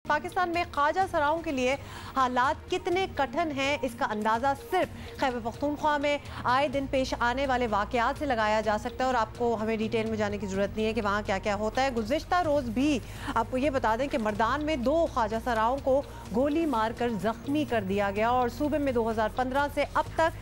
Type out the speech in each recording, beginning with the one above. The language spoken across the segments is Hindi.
पाकिस्तान में ख्वाजा सराओं के लिए हालात कितने कठिन हैं, इसका अंदाज़ा सिर्फ खैबर पख्तूनख्वा में आए दिन पेश आने वाले वाक़यात से लगाया जा सकता है। और आपको हमें डिटेल में जाने की ज़रूरत नहीं है कि वहाँ क्या क्या होता है। गुज़िश्ता रोज़ भी आपको ये बता दें कि मर्दान में 2 ख्वाजा सराओं को गोली मारकर ज़ख्मी कर दिया गया और सूबे में 2015 से अब तक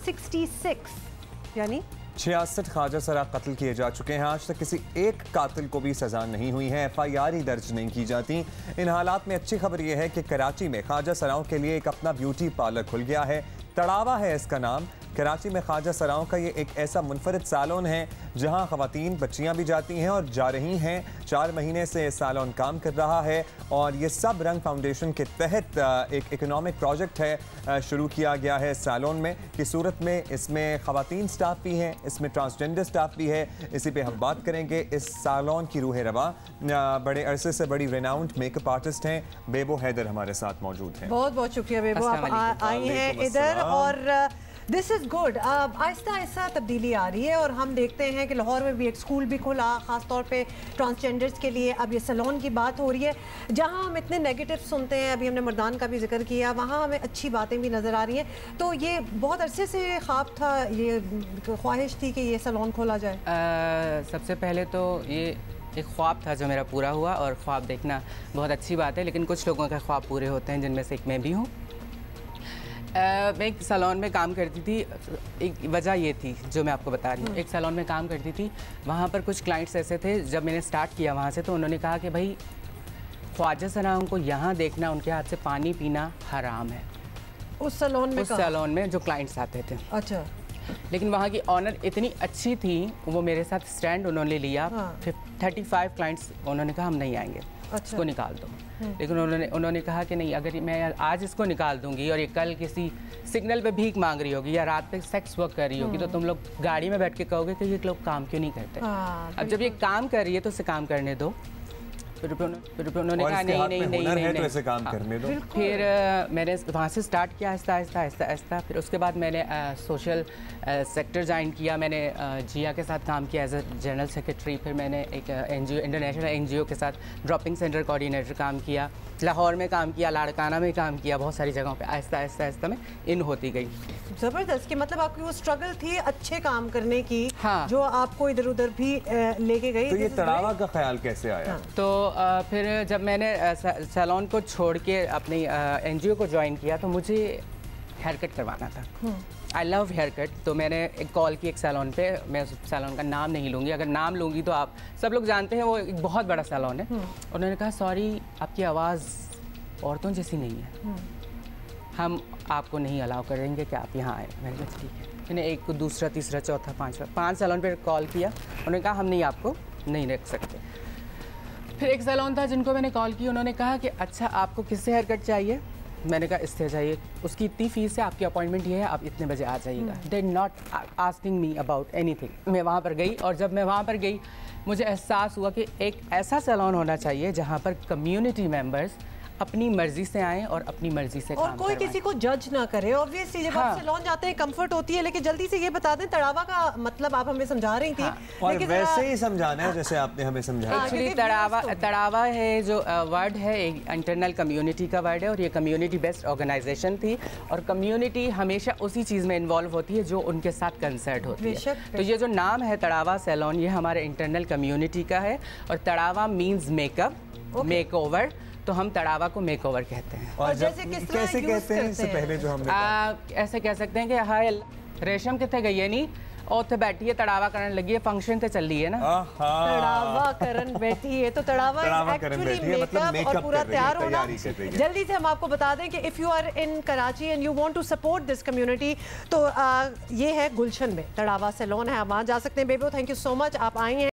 66 यानी 66 ख्वाजा सरा कत्ल किए जा चुके हैं। आज तक किसी एक कातिल को भी सजा नहीं हुई है, FIR ही दर्ज नहीं की जाती। इन हालात में अच्छी खबर यह है कि कराची में ख्वाजा सराओं के लिए एक अपना ब्यूटी पार्लर खुल गया है। तड़ावा है इसका नाम। कराची में ख्वाजा सराओं का ये एक ऐसा मुनफरिद सालोन है जहां ख़वातीन बच्चियां भी जाती हैं और जा रही हैं। 4 महीने से सालोन काम कर रहा है और ये सब रंग फाउंडेशन के तहत एक इकोनॉमिक प्रोजेक्ट है शुरू किया गया है सालोन में की सूरत में। इसमें ख़वातीन स्टाफ भी हैं, इसमें ट्रांसजेंडर स्टाफ भी है। इसी पे हम बात करेंगे। इस सालोन की रूह रवा बड़े अरसे से बड़ी रेनाउंड मेकअप आर्टिस्ट हैं बेबो हैदर हमारे साथ मौजूद हैं। बहुत बहुत शुक्रिया बेबो, आप आई हैं इधर। और this is good. Aahista Aahista तब्दीली आ रही है और हम देखते हैं कि लाहौर में भी एक स्कूल भी खुला ख़ासतौर पे ट्रांसजेंडर्स के लिए। अब ये सैलून की बात हो रही है जहां हम इतने नेगेटिव सुनते हैं, अभी हमने मर्दान का भी जिक्र किया, वहां हमें अच्छी बातें भी नज़र आ रही हैं। तो ये बहुत अरसे से ख्वाब था, ये ख्वाहिश थी कि ये सैलून खोला जाए। सबसे पहले तो ये एक ख्वाब था जो मेरा पूरा हुआ और ख्वाब देखना बहुत अच्छी बात है, लेकिन कुछ लोगों के ख्वाब पूरे होते हैं जिनमें से एक मैं भी हूँ। मैं एक सैलून में काम करती थी। एक वजह ये थी जो मैं आपको बता रही हूँ। एक सैलून में काम करती थी, वहाँ पर कुछ क्लाइंट्स ऐसे थे, जब मैंने स्टार्ट किया वहाँ से तो उन्होंने कहा कि भाई ख्वाजा सराओं को यहाँ देखना, उनके हाथ से पानी पीना हराम है। उस सैलून में जो क्लाइंट्स आते थे। अच्छा। लेकिन वहाँ की ऑनर इतनी अच्छी थी, वो मेरे साथ स्टैंड उन्होंने लिया। 35 क्लाइंट्स उन्होंने कहा हम नहीं आएंगे, इसको निकाल दो। लेकिन उन्होंने कहा कि नहीं, अगर मैं आज इसको निकाल दूंगी और ये कल किसी सिग्नल पे भीख मांग रही होगी या रात पे सेक्स वर्क कर रही होगी तो तुम लोग गाड़ी में बैठ के कहोगे कि ये लोग काम क्यों नहीं करते। अब जब ये काम कर रही है तो उसे काम करने दो। फिर उन्होंने कहा नहीं तो ऐसे काम करने दो। फिर मैंने वहाँ से स्टार्ट किया आहिस्ता। फिर उसके बाद मैंने सोशल सेक्टर ज्वाइन किया। मैंने जिया के साथ काम किया एज ए जनरल सेक्रेटरी। फिर मैंने एक NGO, इंटरनेशनल NGO के साथ ड्रॉपिंग सेंटर कोऑर्डिनेटर काम किया। लाहौर में काम किया, लाड़काना में काम किया, बहुत सारी जगहों पे आहिस्ता में इन होती गई। ज़बरदस्त। कि मतलब आपकी वो स्ट्रगल थी अच्छे काम करने की। हाँ। जो आपको इधर उधर भी लेके गई। तो ये तड़ावा का ख्याल कैसे आया? हाँ। तो फिर जब मैंने सैलून को छोड़ के अपनी NGO को ज्वाइन किया तो मुझे हेयर कट करवाना था। I love haircut. तो मैंने एक कॉल की एक सैलून पे, मैं उस सैलून का नाम नहीं लूँगी, अगर नाम लूँगी तो आप सब लोग जानते हैं, वो एक बहुत बड़ा सैलून है। उन्होंने कहा सॉरी आपकी आवाज़ औरतों जैसी नहीं है, हम आपको नहीं अलाउ करेंगे कि आप यहाँ आए। मैंने कहा ठीक है। मैंने एक दूसरा तीसरा चौथा 5 सैलून पर कॉल किया, उन्होंने कहा हम नहीं आपको नहीं रख सकते। फिर एक सैलून था जिनको मैंने कॉल की, उन्होंने कहा कि अच्छा आपको किससे हेयर कट चाहिए। मैंने कहा इससे चाहिए, उसकी इतनी फ़ीस है, आपकी अपॉइंटमेंट ये है, आप इतने बजे आ जाइएगा। They not asking me about anything. मैं वहाँ पर गई और जब मैं वहाँ पर गई मुझे एहसास हुआ कि एक ऐसा सैलून होना चाहिए जहाँ पर कम्युनिटी मेंबर्स अपनी मर्जी से आएँ और अपनी मर्जी से और कोई किसी को जज ना करे। ऑब्वियसली जब आप सैलून जाते हैं कंफर्ट होती है। लेकिन जल्दी से ये बता दें तड़ावा का मतलब आप हमें समझा रही थी। और वैसे ही समझाना है जैसे आपने हमें समझाया। एक्चुअली तड़ावा है जो वर्ड है, एक इंटरनल कम्युनिटी का वर्ड है और ये कम्युनिटी बेस्ड ऑर्गेनाइजेशन थी और कम्युनिटी हमेशा उसी चीज़ में इन्वॉल्व होती है जो उनके साथ कंसर्ट होती है। तो ये जो नाम है तड़ावा सैलून, ये हमारे इंटरनल कम्युनिटी का है और तड़ावा मीन्स मेकअप, मेकओवर। तो हम तड़ावा को मेकओवर कहते हैं। और जैसे कैसे कहते हैं इससे पहले जो हमने ऐसे कह सकते हैं कि हाय रेशम कितने गई है नहीं और थे बैठी है तड़ावा करने लगी है, फंक्शन तो चल रही है ना, तड़ावा करन बैठी है। तो तड़ावा एक्चुअली मेकअप और पूरा तैयार होना। जल्दी से हम आपको बता दें कि if you are in Karachi and you want to support this community तो ये है गुलशन में तड़ावा सैलून है, आप वहाँ जा सकते हैं। बेबो थैंक यू सो मच, आप आई हैं।